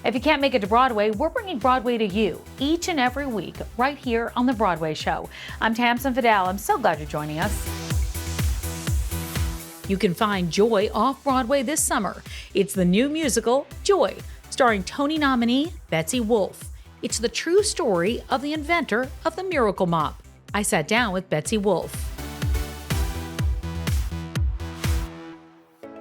If you can't make it to Broadway, we're bringing Broadway to you each and every week right here on The Broadway Show. I'm Tamsen Fadal. I'm so glad you're joining us. You can find Joy off-Broadway this summer. It's the new musical, Joy, starring Tony nominee Betsy Wolfe. It's the true story of the inventor of the Miracle Mop. I sat down with Betsy Wolfe.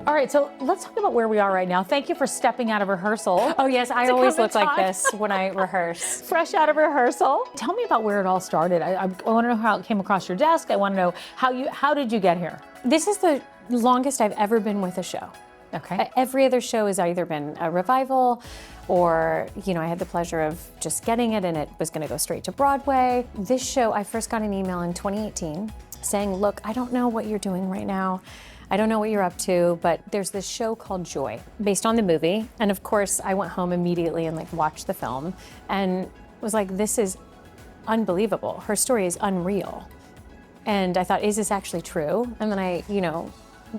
All right, so let's talk about where we are right now. Thank you for stepping out of rehearsal. Oh yes, I always look like this when I rehearse. Fresh out of rehearsal. Tell me about where it all started. I want to know how it came across your desk. I want to know how did you get here? This is the longest I've ever been with a show. Okay. Every other show has either been a revival or, I had the pleasure of just getting it and it was going to go straight to Broadway. This show, I first got an email in 2018 saying, look, I don't know what you're doing right now. I don't know what you're up to, but there's this show called Joy based on the movie. And of course, I went home immediately and watched the film and was like, this is unbelievable. Her story is unreal. And I thought, is this actually true? And then I,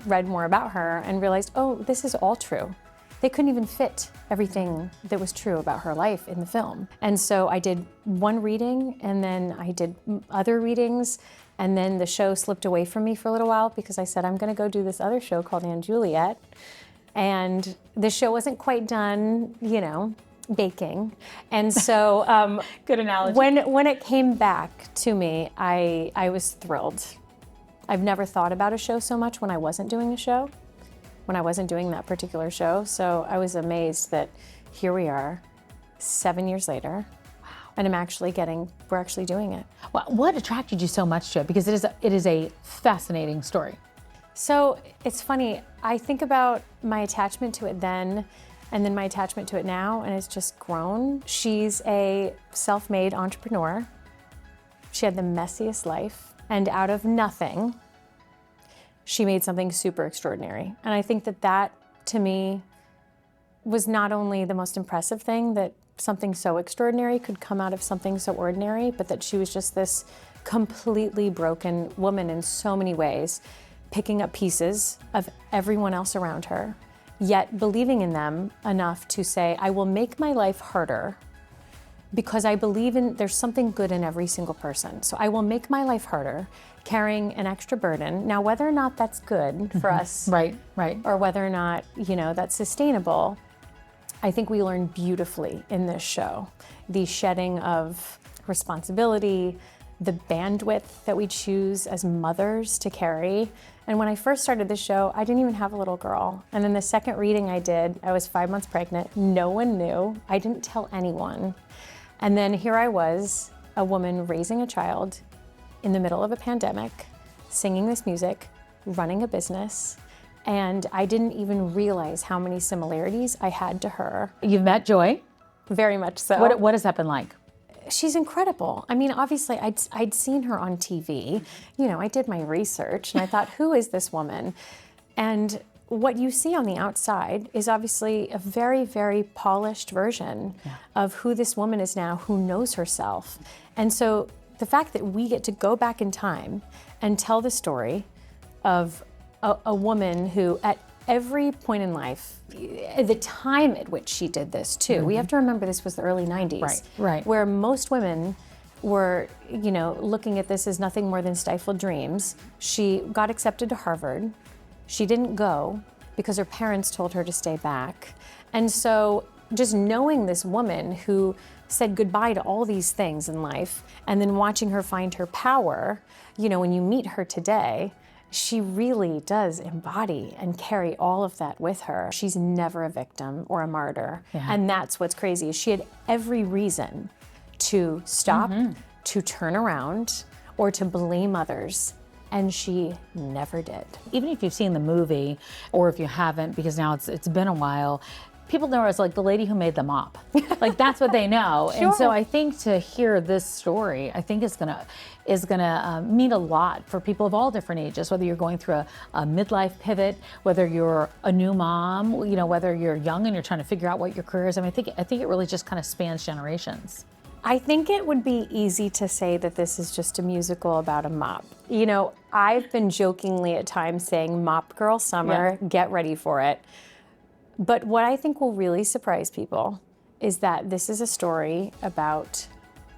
read more about her and realized, oh, this is all true. They couldn't even fit everything that was true about her life in the film. And so I did one reading and then I did other readings. And then the show slipped away from me for a little while because I said, I'm going to go do this other show called Juliet. And the show wasn't quite done, baking. And so good analogy. When it came back to me, I was thrilled. I've never thought about a show so much when I wasn't doing a show, when I wasn't doing that particular show. So I was amazed that here we are 7 years later. And we're actually doing it. Well, what attracted you so much to it? Because it is a fascinating story. So it's funny, I think about my attachment to it then and then my attachment to it now, and it's just grown. She's a self-made entrepreneur. She had the messiest life, and out of nothing, she made something super extraordinary. And I think that to me was not only the most impressive thing, that something so extraordinary could come out of something so ordinary, but that she was just this completely broken woman in so many ways, picking up pieces of everyone else around her, yet believing in them enough to say, I will make my life harder because I believe there's something good in every single person. So I will make my life harder, carrying an extra burden. Now, whether or not that's good for us, right, or whether or not, that's sustainable, I think we learn beautifully in this show. The shedding of responsibility, the bandwidth that we choose as mothers to carry. And when I first started this show, I didn't even have a little girl. And then the second reading I did, I was 5 months pregnant. No one knew. I didn't tell anyone. And then here I was, a woman raising a child in the middle of a pandemic, singing this music, running a business. And I didn't even realize how many similarities I had to her. You've met Joy? Very much so. What has that been like? She's incredible. I mean, obviously, I'd seen her on TV. I did my research, and I thought, who is this woman? And what you see on the outside is obviously a very, very polished version of who this woman is now, who knows herself. And so the fact that we get to go back in time and tell the story of a woman who, at every point in life, the time at which she did this too, we have to remember this was the early 90s, right. Where most women were, looking at this as nothing more than stifled dreams. She got accepted to Harvard. She didn't go because her parents told her to stay back. And so just knowing this woman who said goodbye to all these things in life and then watching her find her power, when you meet her today, she really does embody and carry all of that with her. She's never a victim or a martyr. Yeah. And that's what's crazy, is she had every reason to stop, to turn around, or to blame others. And she never did. Even if you've seen the movie, or if you haven't, because now it's been a while, people know her as the lady who made the mop. That's what they know. Sure. And so I think to hear this story, I think is gonna mean a lot for people of all different ages, whether you're going through a midlife pivot, whether you're a new mom, whether you're young and you're trying to figure out what your career is. I think it really just kind of spans generations. I think it would be easy to say that this is just a musical about a mop. I've been jokingly at times saying Mop Girl Summer, get ready for it. But what I think will really surprise people is that this is a story about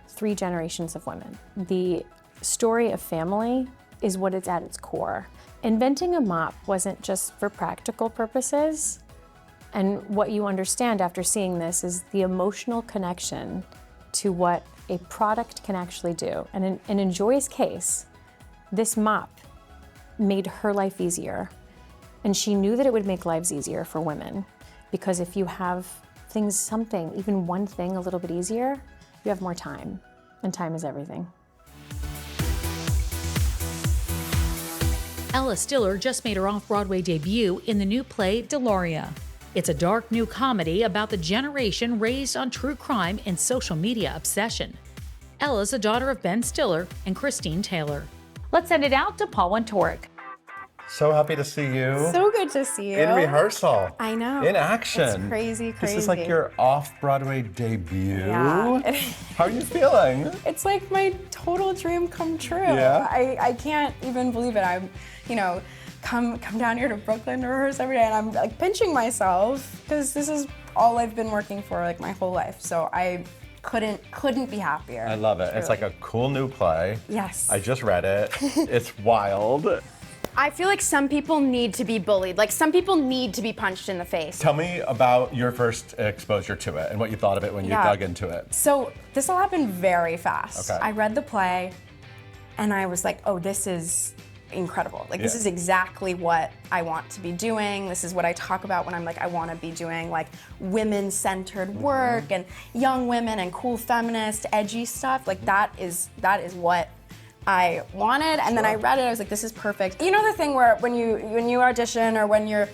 3 generations of women. The story of family is what it's at its core. Inventing a mop wasn't just for practical purposes. And what you understand after seeing this is the emotional connection to what a product can actually do. And in Joy's case, this mop made her life easier. And she knew that it would make lives easier for women, because if you have something, even one thing a little bit easier, you have more time, and time is everything. Ella Stiller just made her off-Broadway debut in the new play Dilaria. It's a dark new comedy about the generation raised on true crime and social media obsession. Ella's a daughter of Ben Stiller and Christine Taylor. Let's send it out to Paul Wontorek. So happy to see you. So good to see you. In rehearsal. I know. In action. It's crazy. This is like your off-Broadway debut. Yeah. How are you feeling? It's like my total dream come true. Yeah? I can't even believe it. I'm, come down here to Brooklyn to rehearse every day, and I'm like pinching myself because this is all I've been working for like my whole life. So I couldn't be happier. I love it. Truly. It's like a cool new play. Yes. I just read it. It's wild. I feel like some people need to be bullied. Like some people need to be punched in the face. Tell me about your first exposure to it and what you thought of it when you dug into it. So this all happened very fast. Okay. I read the play, and I was like, oh, this is incredible. Like, this is exactly what I want to be doing. This is what I talk about when I'm like, I want to be doing like women-centered work and young women and cool feminist, edgy stuff. Like that is what I wanted. And then I read it, I was like, this is perfect. You know the thing where when you audition or when you're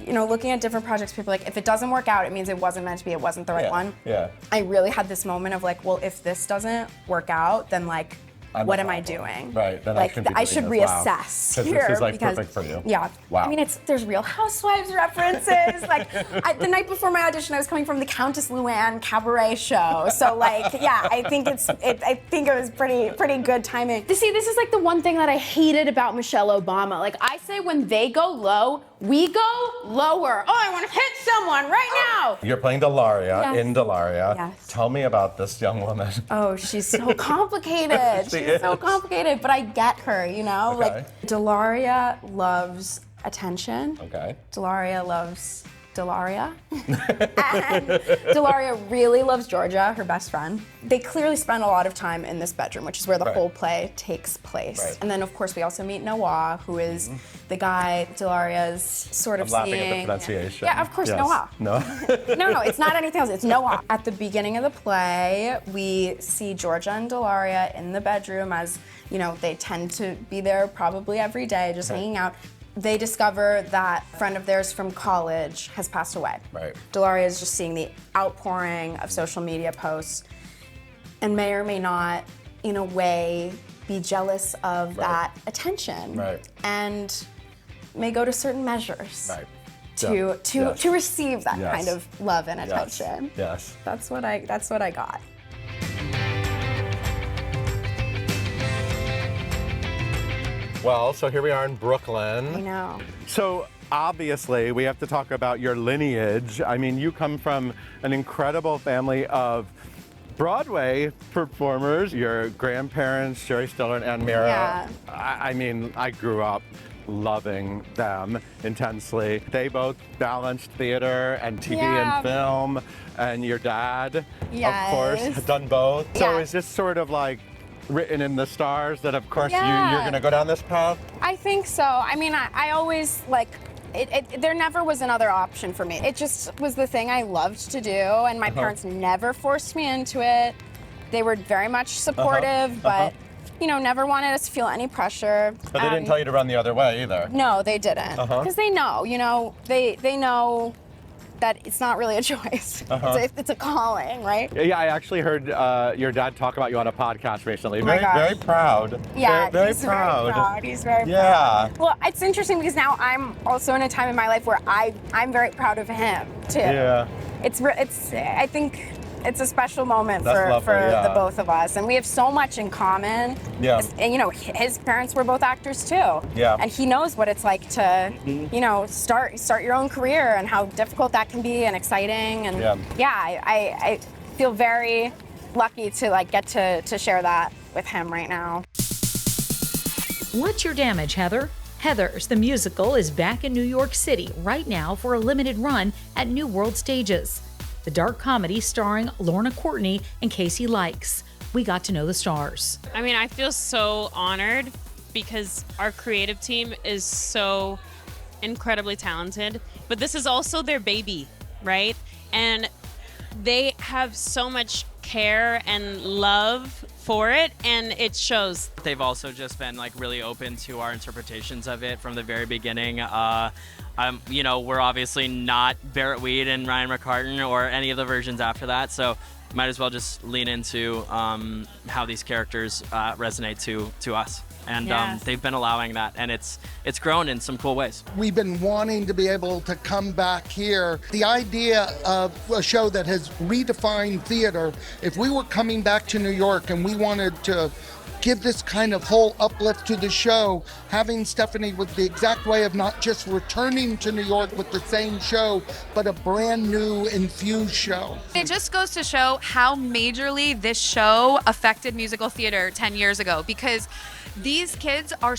looking at different projects, people are like, if it doesn't work out, it means it wasn't meant to be, it wasn't the right one. Yeah. I really had this moment of like, well, if this doesn't work out, then like, what am I doing? Right, then like, I should doing this. Wow. reassess 'Cause here. this is like because, perfect for you. Yeah. Wow. I mean, there's Real Housewives references. Like, the night before my audition, I was coming from the Countess Luann cabaret show. So like, yeah, I think it was pretty good timing. See, this is like the one thing that I hated about Michelle Obama. Like I say, when they go low, we go lower. Oh, I want to hit someone right now. You're playing Dilaria in Dilaria. Yes. Tell me about this young woman. Oh, she's so complicated. She's so complicated, but I get her, Okay. Like, Dilaria loves attention. Okay. Dilaria loves Dilaria. And Dilaria really loves Georgia, her best friend. They clearly spend a lot of time in this bedroom, which is where the whole play takes place. Right. And then, of course, we also meet Noah, who is the guy Dilaria's sort of I'm laughing seeing. at the pronunciation. Yeah, of course, Yes. Noah. No. No, it's not anything else. It's Noah. At the beginning of the play, we see Georgia and Dilaria in the bedroom, as they tend to be there probably every day, just hanging out. They discover that a friend of theirs from college has passed away. Right. Dilaria is just seeing the outpouring of social media posts and may or may not, in a way, be jealous of that attention. Right. And may go to certain measures. Right. To receive that kind of love and Yes. attention. Yes. That's what I got. Well, so here we are in Brooklyn. I know. So obviously, we have to talk about your lineage. I mean, you come from an incredible family of Broadway performers. Your grandparents, Jerry Stiller and Ann Mira. Yeah. I mean, I grew up loving them intensely. They both balanced theater and TV and film. And your dad, of course, had done both. So is this sort of like written in the stars that, of course, you're going to go down this path? I think so. I mean, I always like. There never was another option for me. It just was the thing I loved to do, and my parents never forced me into it. They were very much supportive, but never wanted us to feel any pressure. But they didn't tell you to run the other way either. No, they didn't, because they know. They know that it's not really a choice. It's a calling, right? Yeah, I actually heard your dad talk about you on a podcast recently. my gosh. Very proud. Yeah, very he's proud. very proud. He's very Yeah. proud. Well, it's interesting because now I'm also in a time in my life where I'm very proud of him too. Yeah. I think it's a special moment That's for lovely, yeah. the both of us, and we have so much in common. Yeah. And you know, his parents were both actors too. Yeah. And he knows what it's like to, you know, start your own career and how difficult that can be and exciting. And I feel very lucky to like get to share that with him right now. What's your damage, Heather? Heathers, the musical, is back in New York City right now for a limited run at New World Stages. The dark comedy starring Lorna Courtney and Casey Likes. We got to know the stars. I mean, I feel so honored because our creative team is so incredibly talented, but this is also their baby, right? And they have so much care and love for it, and it shows. They've also just been like really open to our interpretations of it from the very beginning. You know, we're obviously not Barrett Weed and Ryan McCartan or any of the versions after that, so might as well just lean into how these characters resonate to us. And they've been allowing that, and it's grown in some cool ways. We've been wanting to be able to come back here. The idea of a show that has redefined theater, if we were coming back to New York and we wanted to give this kind of whole uplift to the show, having Stephanie with the exact way of not just returning to New York with the same show, but a brand new infused show. It just goes to show how majorly this show affected musical theater 10 years ago, because these kids are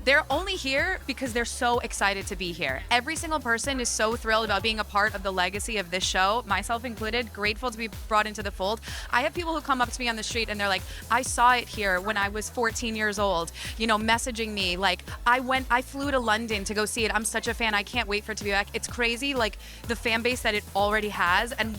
they're only here because they're so excited to be here. Every single person is so thrilled about being a part of the legacy of this show, myself included, grateful to be brought into the fold. I have people who come up to me on the street and they're like, I saw it here when I was 14 years old, you know, messaging me like, I flew to London to go see it. I'm such a fan. I can't wait for it to be back. It's crazy, like the fan base that it already has, and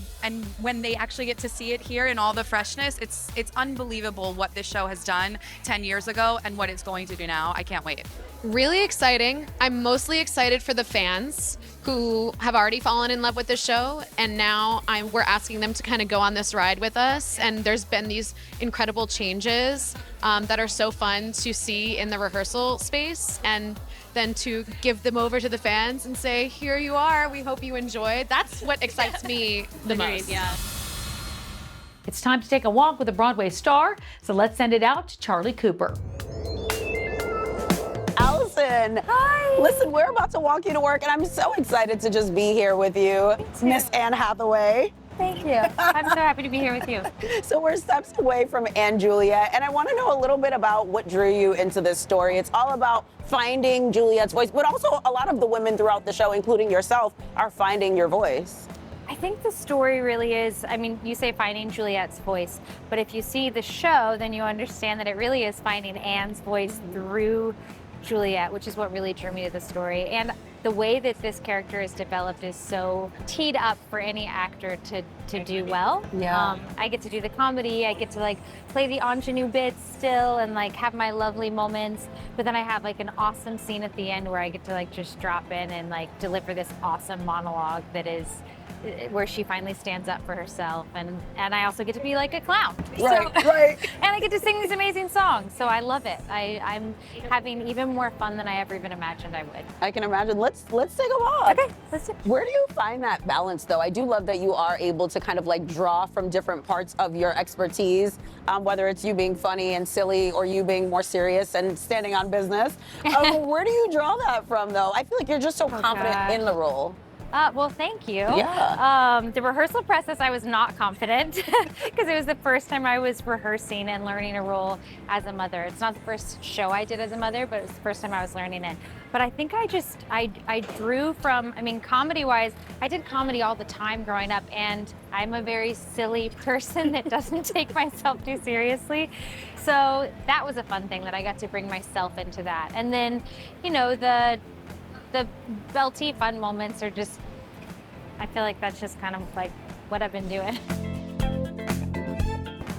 when they actually get to see it here in all the freshness, it's unbelievable what this show has done 10 years ago and what it's going to do now. I can't wait. Really exciting. I'm mostly excited for the fans who have already fallen in love with the show, and now we're asking them to kind of go on this ride with us. And there's been these incredible changes that are so fun to see in the rehearsal space, and then to give them over to the fans and say, here you are, we hope you enjoyed. That's what excites me the most. Yeah. It's time to take a walk with a Broadway star, so let's send it out to Charlie Cooper. Alison. Hi. Listen, we're about to walk you to work, and I'm so excited to just be here with you, Miss Anne Hathaway. Thank you. I'm so happy to be here with you. So we're steps away from Anne Juliet, and I want to know a little bit about what drew you into this story. It's all about finding Juliet's voice, but also a lot of the women throughout the show, including yourself, are finding your voice. I think the story really is, I mean, you say finding Juliet's voice, but if you see the show, then you understand that it really is finding Anne's voice through Juliet, which is what really drew me to the story. And the way that this character is developed is so teed up for any actor to do well. Yeah. I get to do the comedy, I get to like play the ingenue bits still and like have my lovely moments, but then I have like an awesome scene at the end where I get to like just drop in and like deliver this awesome monologue that is where she finally stands up for herself, and I also get to be like a clown. Right. And I get to sing these amazing songs, so I love it. I'm having even more fun than I ever even imagined I would. I can imagine. Let's take a walk. Okay, let's do it. Where do you find that balance, though? I do love that you are able to kind of like draw from different parts of your expertise, whether it's you being funny and silly or you being more serious and standing on business. Where do you draw that from, though? I feel like you're just so confident in the role. Well, thank you. Yeah. The rehearsal process, I was not confident because it was the first time I was rehearsing and learning a role as a mother. It's not the first show I did as a mother, but it was the first time I was learning it. But I think I drew from, I mean, comedy-wise, I did comedy all the time growing up, and I'm a very silly person that doesn't take myself too seriously. So that was a fun thing that I got to bring myself into that. And then, you know, the belty fun moments are just, I feel like that's just kind of like what I've been doing.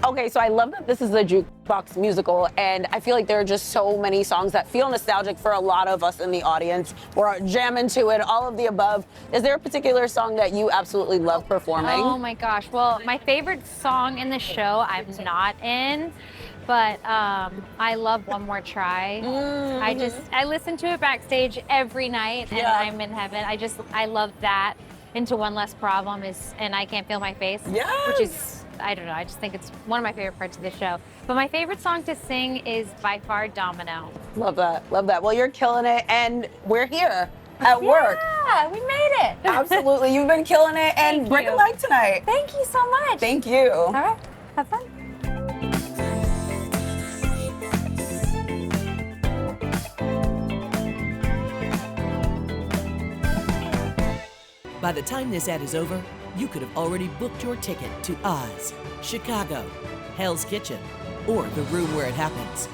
Okay, so I love that this is a jukebox musical, and I feel like there are just so many songs that feel nostalgic for a lot of us in the audience. We're jamming to it, all of the above. Is there a particular song that you absolutely love performing? Oh my gosh, well, my favorite song in the show I'm not in, but I love One More Try. I listen to it backstage every night, and I'm in heaven. I love that. Into One Less Problem and I Can't Feel My Face, which is I don't know, I just think it's one of my favorite parts of the show. But my favorite song to sing is by far Domino. Love that, love that. Well, you're killing it, and we're here at work. Yeah, we made it. Absolutely, you've been killing it, and break a leg tonight. Thank you so much. Thank you. All right, have fun. By the time this ad is over, you could have already booked your ticket to Oz, Chicago, Hell's Kitchen, or the room where it happens.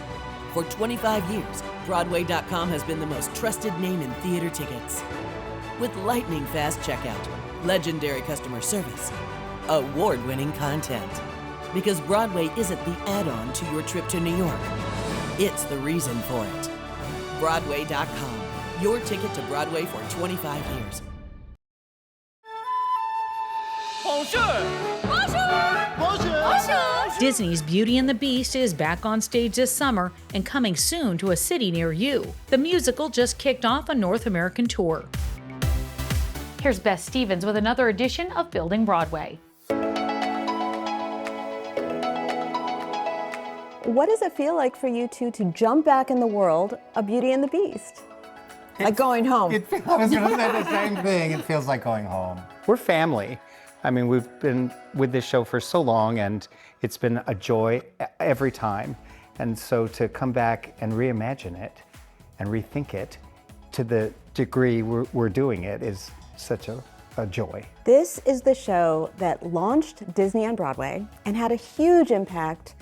For 25 years, Broadway.com has been the most trusted name in theater tickets. With lightning fast checkout, legendary customer service, award-winning content. Because Broadway isn't the add-on to your trip to New York. It's the reason for it. Broadway.com, your ticket to Broadway for 25 years. Disney's Beauty and the Beast is back on stage this summer and coming soon to a city near you. The musical just kicked off a North American tour. Here's Beth Stevens with another edition of Building Broadway. What does it feel like for you two to jump back in the world of Beauty and the Beast? Like going home. I was going to say the same thing. It feels like going home. We're family. I mean, we've been with this show for so long, and it's been a joy every time. And so to come back and reimagine it and rethink it to the degree we're doing it is such a joy. This is the show that launched Disney on Broadway and had a huge impact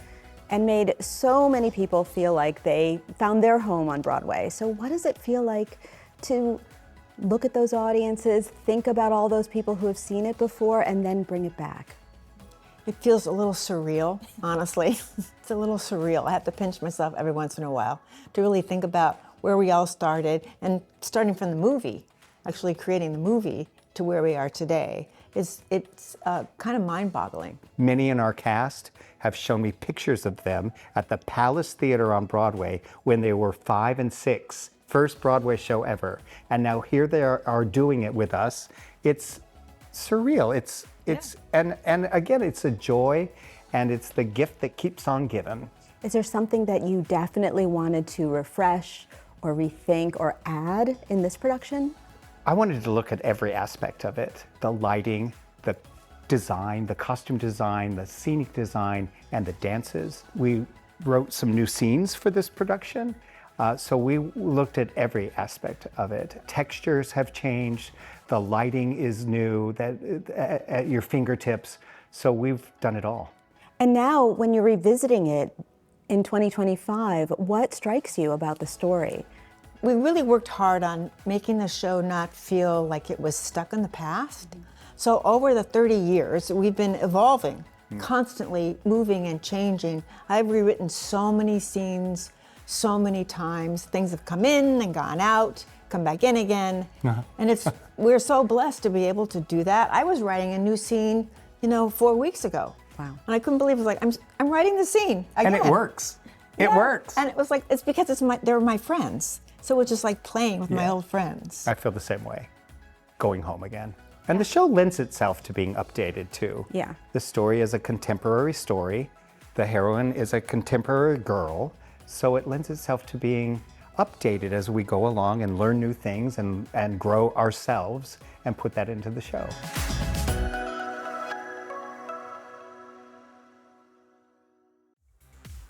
and made so many people feel like they found their home on Broadway. So what does it feel like to look at those audiences, think about all those people who have seen it before, and then bring it back? It feels a little surreal, honestly. It's a little surreal. I have to pinch myself every once in a while to really think about where we all started, and starting from the movie, actually creating the movie to where we are today. It's kind of mind-boggling. Many in our cast have shown me pictures of them at the Palace Theater on Broadway when they were 5 and 6, first Broadway show ever. And now here they are doing it with us. It's surreal. And again, it's a joy, and it's the gift that keeps on giving. Is there something that you definitely wanted to refresh or rethink or add in this production? I wanted to look at every aspect of it. The lighting, the design, the costume design, the scenic design, and the dances. We wrote some new scenes for this production. So we looked at every aspect of it. Textures have changed. The lighting is new, at your fingertips. So we've done it all. And now, when you're revisiting it in 2025, what strikes you about the story? We really worked hard on making the show not feel like it was stuck in the past. So over the 30 years, we've been evolving, constantly moving and changing. I've rewritten so many scenes, so many times. Things have come in and gone out, come back in again. And we're so blessed to be able to do that. I was writing a new scene, 4 weeks ago. Wow. And I couldn't believe it. Was like, I'm writing the scene again. And it works. It works. And it was like, it's because they're my friends. So it's just like playing with my old friends. I feel the same way, going home again. And the show lends itself to being updated too. Yeah. The story is a contemporary story. The heroine is a contemporary girl. So it lends itself to being updated as we go along and learn new things and grow ourselves and put that into the show.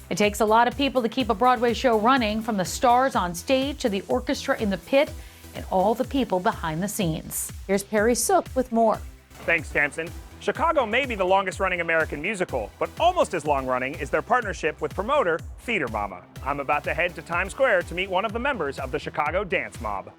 It takes a lot of people to keep a Broadway show running, from the stars on stage to the orchestra in the pit and all the people behind the scenes. Here's Perry Sook with more. Thanks, Tamsen. Chicago may be the longest-running American musical, but almost as long-running is their partnership with promoter Theater Mama. I'm about to head to Times Square to meet one of the members of the Chicago dance mob.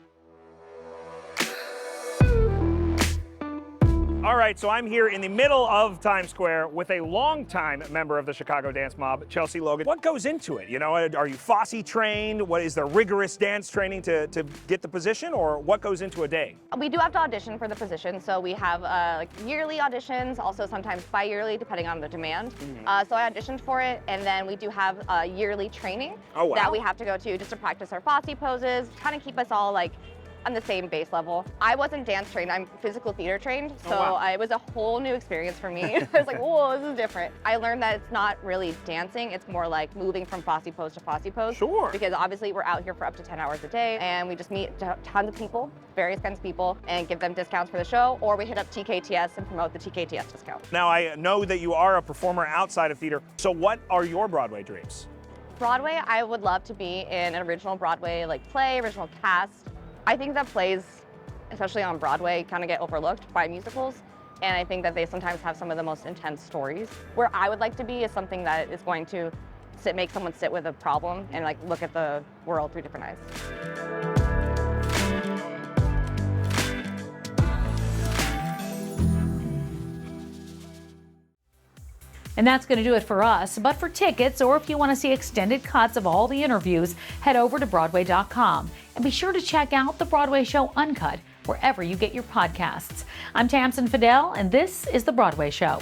All right, so I'm here in the middle of Times Square with a longtime member of the Chicago dance mob, Chelsea Logan. What goes into it? Are you Fosse trained? What is there rigorous dance training to get the position, or what goes into a day? We do have to audition for the position, so we have yearly auditions, also sometimes bi-yearly, depending on the demand. So I auditioned for it, and then we do have yearly training that we have to go to just to practice our Fosse poses, kind of keep us all on the same base level. I wasn't dance trained, I'm physical theater trained, so it was a whole new experience for me. I was like, whoa, this is different. I learned that it's not really dancing, it's more like moving from Fosse pose to Fosse pose. Sure. Because obviously we're out here for up to 10 hours a day, and we just meet tons of people, various kinds of people, and give them discounts for the show, or we hit up TKTS and promote the TKTS discount. Now, I know that you are a performer outside of theater, so what are your Broadway dreams? Broadway, I would love to be in an original Broadway play, original cast. I think that plays, especially on Broadway, kind of get overlooked by musicals. And I think that they sometimes have some of the most intense stories. Where I would like to be is something that is going to make someone sit with a problem and look at the world through different eyes. And that's going to do it for us. But for tickets, or if you want to see extended cuts of all the interviews, head over to Broadway.com. And be sure to check out The Broadway Show Uncut wherever you get your podcasts. I'm Tamsen Fadal, and this is The Broadway Show.